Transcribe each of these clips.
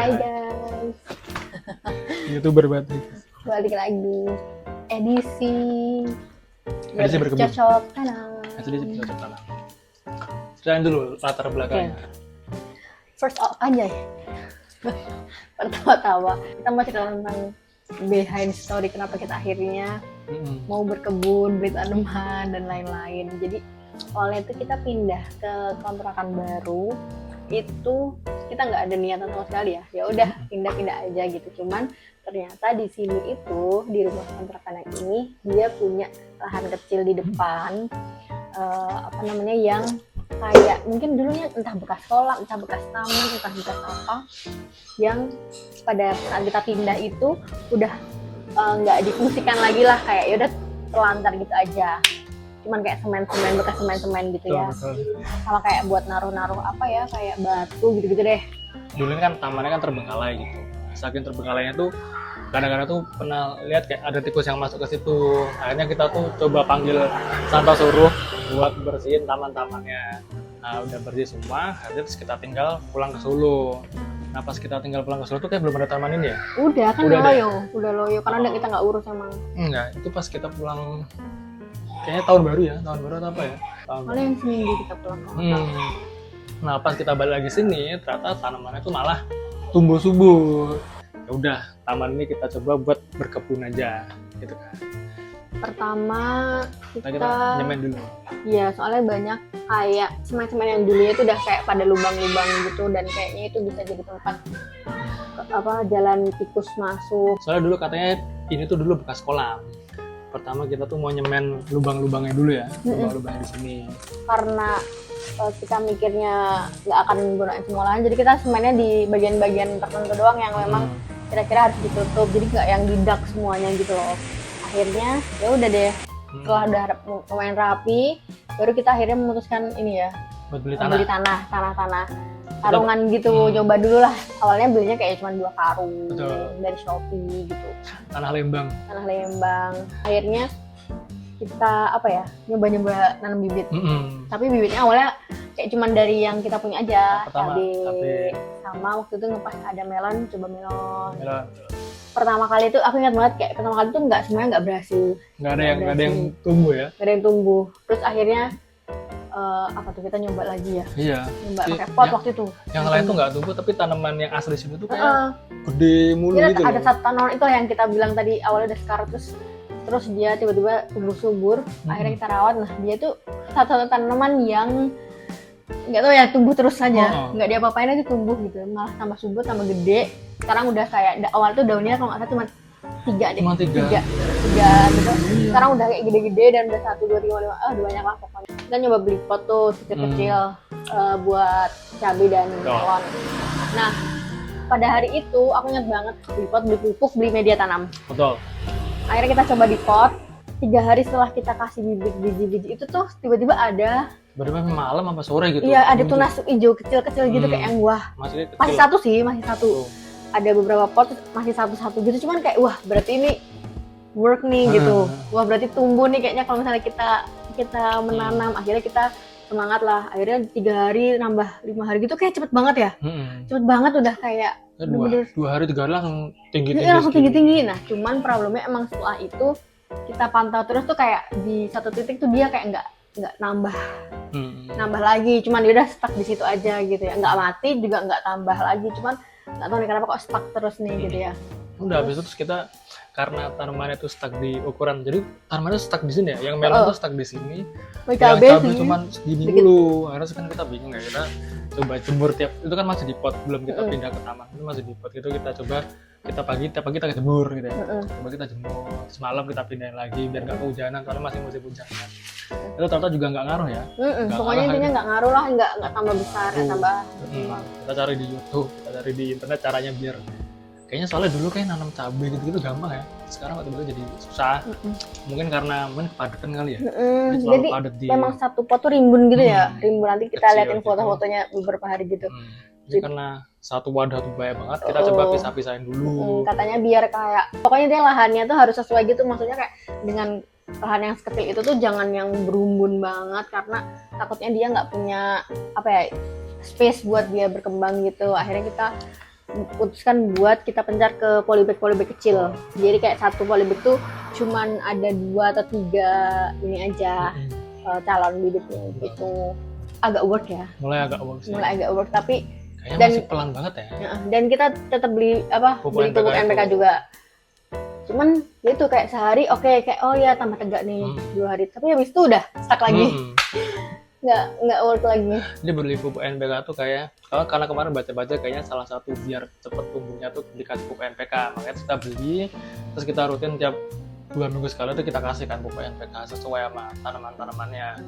Hai guys, YouTuber banget nih. balik lagi edisi Edisi berkebun. cocok tanam. Asli sih cocok tanam. Ceritain dulu latar belakangnya. First off aja ya. Pertama-tama kita mau cerita tentang behind story kenapa kita akhirnya mau berkebun, beli tanaman dan lain-lain. Jadi awalnya itu kita pindah ke kontrakan baru, itu kita nggak ada niatan sama sekali ya. Ya udah pindah-pindah aja gitu. Cuman ternyata di sini itu di rumah kontrakan yang ini dia punya lahan kecil di depan, yang kayak mungkin dulunya entah bekas kolam, entah bekas taman, entah bekas apa, yang pada saat kita pindah itu udah nggak difungsikan lagi lah, kayak yaudah telantar gitu aja, cuman kayak semen-semen, bekas semen-semen gitu ya. Betul. Sama kayak buat naruh-naruh apa ya, kayak batu gitu-gitu deh. Dulu ini kan tamannya kan terbengkalai gitu. Saking terbengkalainya tuh kadang-kadang tuh pernah lihat kayak ada tikus yang masuk ke situ. Akhirnya kita tuh coba panggil Santa Suruh buat bersihin taman-tamannya. Nah udah bersih semua, akhirnya terus kita tinggal pulang ke Solo. Nah pas kita tinggal pulang ke Solo tuh kayak belum ada taman ini ya? Udah kan, Udah udah loyo karena kita nggak urus emang. Enggak, itu pas kita pulang kayaknya tahun baru ya, tahun baru atau apa ya? Malah yang seminggu kita pulang. Nah pas kita balik lagi sini, ternyata tanamannya tuh malah tumbuh subur. Ya udah, taman ini kita coba buat berkebun aja, gitu kan. Pertama Kita kita nyemen dulu. ya soalnya banyak kayak semen-semen yang dulunya itu udah kayak pada lubang-lubang gitu, dan kayaknya itu bisa jadi tempat jalan tikus masuk. Soalnya dulu katanya ini tuh dulu bekas kolam. Pertama kita tuh mau nyemen lubang-lubangnya dulu ya, lubang-lubangnya di sini. Karena kita mikirnya nggak akan menggunakan semua lahan, jadi kita semennya di bagian-bagian tertentu doang yang memang kira-kira harus ditutup, jadi nggak yang didak semuanya gitu loh. Akhirnya ya udah deh, setelah udah lumayan rapi, baru kita akhirnya memutuskan ini ya, buat beli beli tanah. tanah karungan gitu. Coba dulu lah, awalnya belinya kayak cuma 2 karung. Betul. Dari Shopee gitu, Tanah Lembang. tanah Lembang. Akhirnya kita nyoba-nyoba nanam bibit. Tapi bibitnya awalnya kayak cuman dari yang kita punya aja, Pertama, cabai. Sama waktu itu ngepas ada melon, coba melon. Melon. Pertama kali itu aku ingat banget, kayak pertama kali itu semuanya nggak berhasil. Nggak ada yang tumbuh ya? Nggak ada yang tumbuh. Terus akhirnya kita nyoba lagi ya. Iya. Nyoba pakai pot waktu itu. Yang lain tuh nggak tumbuh, tapi tanaman yang asli sini tuh kayak gede mulu Iya, gitu ada loh. satu tanaman itu yang kita bilang tadi awalnya udah sekarat, terus dia tiba-tiba tumbuh subur. Akhirnya kita rawat. Nah dia tuh satu tanaman yang nggak tahu ya, tumbuh terus saja, nggak diapa-apain aja tumbuh gitu, malah tambah subur, tambah gede. Sekarang udah kayak awal tuh daunnya kalau nggak salah cuma 3 deh, Cuma tiga gitu. Sekarang udah kayak gede-gede dan udah 1, 2, 3, 4, 5, udah banyak lah pokoknya. Kita nyoba beli pot tuh kecil-kecil buat cabai dan melon. Nah pada hari itu aku ingat banget, beli pot, beli pupuk, beli media tanam. Betul. Akhirnya kita coba di pot. 3 hari setelah kita kasih bibit biji-biji itu tuh tiba-tiba ada Malam apa sore gitu? iya, ada tunas hijau kecil-kecil gitu, kayak yang wah. Masih kecil. Masih satu. Ada beberapa pot masih satu-satu gitu, cuman kayak wah berarti ini work nih gitu. Wah berarti tumbuh nih kayaknya kalau misalnya kita menanam. Akhirnya kita semangat lah. Akhirnya 3 hari nambah 5 hari gitu, kayak cepet banget ya. Cepet banget udah kayak 2 hari 3 hari langsung tinggi-tinggi. Iya, langsung tinggi-tinggi. Nah cuman problemnya emang setelah itu kita pantau terus tuh kayak di satu titik tuh dia kayak nggak nambah lagi, cuman dia udah stuck di situ aja gitu ya, nggak mati juga nggak tambah lagi, cuman nggak tahu nih kenapa kok stuck terus nih gitu ya. Udah habis itu terus kita, karena tanamannya tuh stuck di ukuran, jadi tanamannya stuck di sini ya, yang melon tuh stuck di sini, yang cabai cuma segini dulu. Akhirnya kan kita bingung ya, kita coba jemur itu kan masih di pot, belum kita pindah ke taman, itu masih di pot gitu. Kita coba tiap pagi kita jemur gitu ya. Coba kita jemur, semalam kita pindahin lagi biar nggak kehujanan, karena masih musim hujan. Itu ternyata juga nggak ngaruh ya. Pokoknya intinya nggak ngaruh lah, nggak tambah besar, nggak tambah. Kita cari di YouTube, kita cari di internet caranya biar kayaknya, soalnya dulu kayak nanam cabai gitu gampang ya. Sekarang waktu jadi susah. Mungkin karena kepadatan kali ya. Jadi memang satu pot tuh rimbun gitu ya. Rimbun, nanti kita liatin gitu. foto-fotonya beberapa hari gitu. Jadi karena satu wadah tuh banyak banget, kita coba pisah-pisahin dulu. Katanya biar kayak, pokoknya dia lahannya tuh harus sesuai gitu, maksudnya kayak dengan lahan yang sekecil itu tuh jangan yang berumbun banget, karena takutnya dia nggak punya space buat dia berkembang gitu. Akhirnya kita putuskan buat kita pencar ke polybag kecil. Jadi kayak satu polybag tuh cuman ada 2 atau 3 ini aja calon bibitnya gitu. Agak work ya. Mulai agak work tapi kayaknya masih pelan banget ya. Dan kita tetap beli beli pupuk NPK juga. Cuman itu kayak sehari kayak oh ya tambah tegak nih 2 hari, tapi habis itu udah stuck lagi. nggak work lagi. Jadi beli pupuk NPK tuh kayak karena kemarin baca-baca kayaknya salah satu biar cepet tumbuhnya tuh dikasih pupuk NPK, makanya kita beli terus kita rutin tiap 2 minggu sekali tuh kita kasihkan pupuk NPK sesuai sama tanamannya.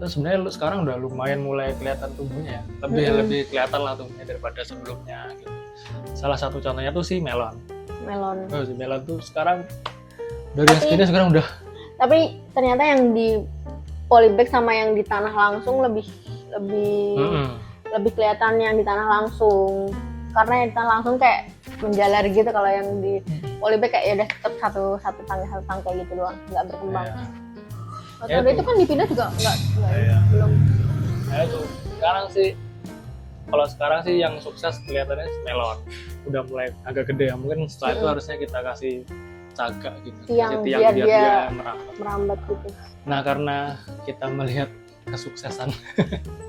Terus sebenarnya sekarang udah lumayan mulai kelihatan tumbuhnya, lebih kelihatan lah tumbuhnya daripada sebelumnya gitu. Salah satu contohnya tuh si melon. Si melon tuh sekarang dari yang segini sekarang udah. Tapi ternyata yang di polybag sama yang di tanah langsung lebih kelihatan yang di tanah langsung, karena yang di tanah langsung kayak menjalar gitu. Kalau yang di polybag kayak ya udah tetap satu tangkai gitu doang, nggak berkembang. Kalau itu kan dipindah juga nggak belum. Itu sekarang sih yang sukses kelihatannya melon udah mulai agak gede ya, mungkin setelah itu harusnya kita kasih cagak gitu, tiang biar dia merambat gitu. Nah karena kita melihat kesuksesan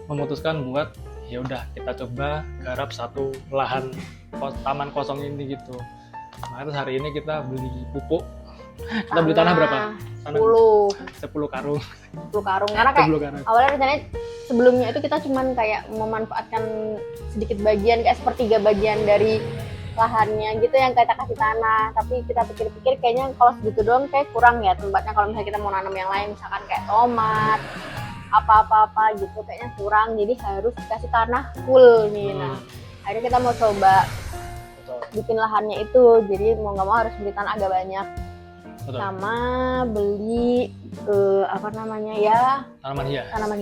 memutuskan buat ya udah kita coba garap satu lahan taman kosong ini gitu. Nah terus hari ini kita beli pupuk. Kita beli tanah berapa? 10 karung. 10 karung karena kayak awalnya rencananya sebelumnya itu kita cuman kayak memanfaatkan sedikit bagian, kayak sepertiga bagian dari lahannya gitu yang kita kasih tanah. Tapi kita pikir-pikir kayaknya kalau segitu doang kayak kurang ya tempatnya, kalau misalnya kita mau nanam yang lain misalkan kayak tomat apa gitu kayaknya kurang, jadi harus dikasih tanah full nih. Nah akhirnya kita mau coba bikin lahannya itu, jadi mau nggak mau harus beli tanah agak banyak. Betul. Sama beli tanaman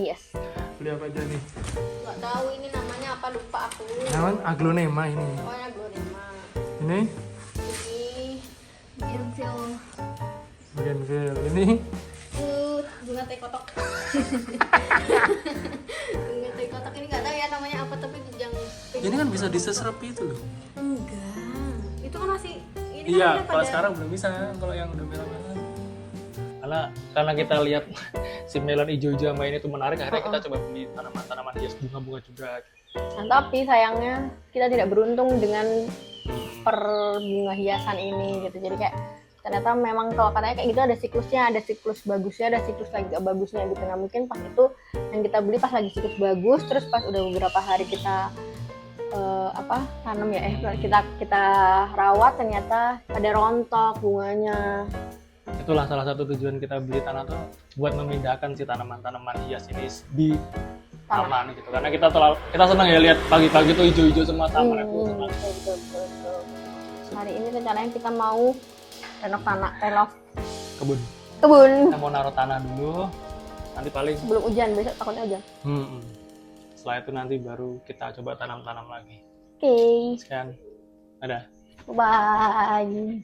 hias. Beli apa aja nih? Nggak tahu ini namanya apa, lupa aku. Namanya aglonema ini. Oh ya, aglonema. Ini Bougainville. Ini bunga teh kotok. Bunga teh kotok ini nggak tahu ya namanya apa, tapi yang ini kan bisa diseserap itu loh. Enggak, itu kan masih ini. Iya, kalau sekarang belum bisa, kalau yang udah merah-merah. Karena kita lihat si melon hijau-hijau sama ini tuh menarik, akhirnya kita coba beli tanaman hias bunga-bunga juga. Nah, tapi sayangnya kita tidak beruntung dengan per bunga hiasan ini gitu. Jadi kayak ternyata memang kalau katanya kayak gitu ada siklusnya, ada siklus bagusnya, ada siklus lagi gak bagusnya gitu. Nah mungkin pas itu yang kita beli pas lagi siklus bagus, terus pas udah beberapa hari kita tanam ya kita rawat, ternyata ada rontok bunganya. Itulah salah satu tujuan kita beli tanah tuh buat memindahkan si tanaman-tanaman hias ini di taman gitu, karena kita senang ya lihat pagi-pagi tuh hijau-hijau semua taman itu. Betul. Hari ini rencananya kita mau renov kebun. Kita mau naruh tanah dulu, nanti paling sebelum hujan, besok takutnya hujan. Setelah itu nanti baru kita coba tanam lagi. Oke. Sekian, dadah. Bye.